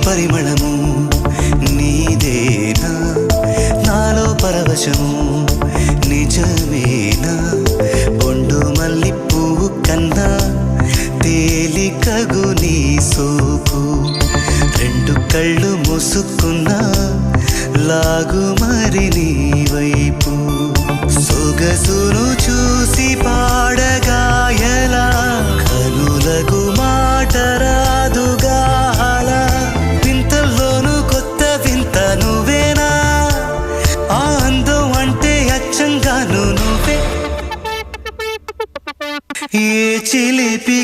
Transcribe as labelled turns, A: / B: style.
A: పరిమళము నీదేనా నాలో పరవశము నిజమేనా బొండు మల్లి పువ్వు కన్నా తేలికగు నీ సోకు రెండు కళ్ళు మూసుకున్నా లాగు మరి నీ వైపు సొగసును చూసి పాడగాయలా కనులకు మాట రాదుగా అలా వింతల్లోనూ కొత్త వింత నువ్వేనా ఆ అందం అంటే అచ్చంగాను నువ్వే ఏ చిలిపి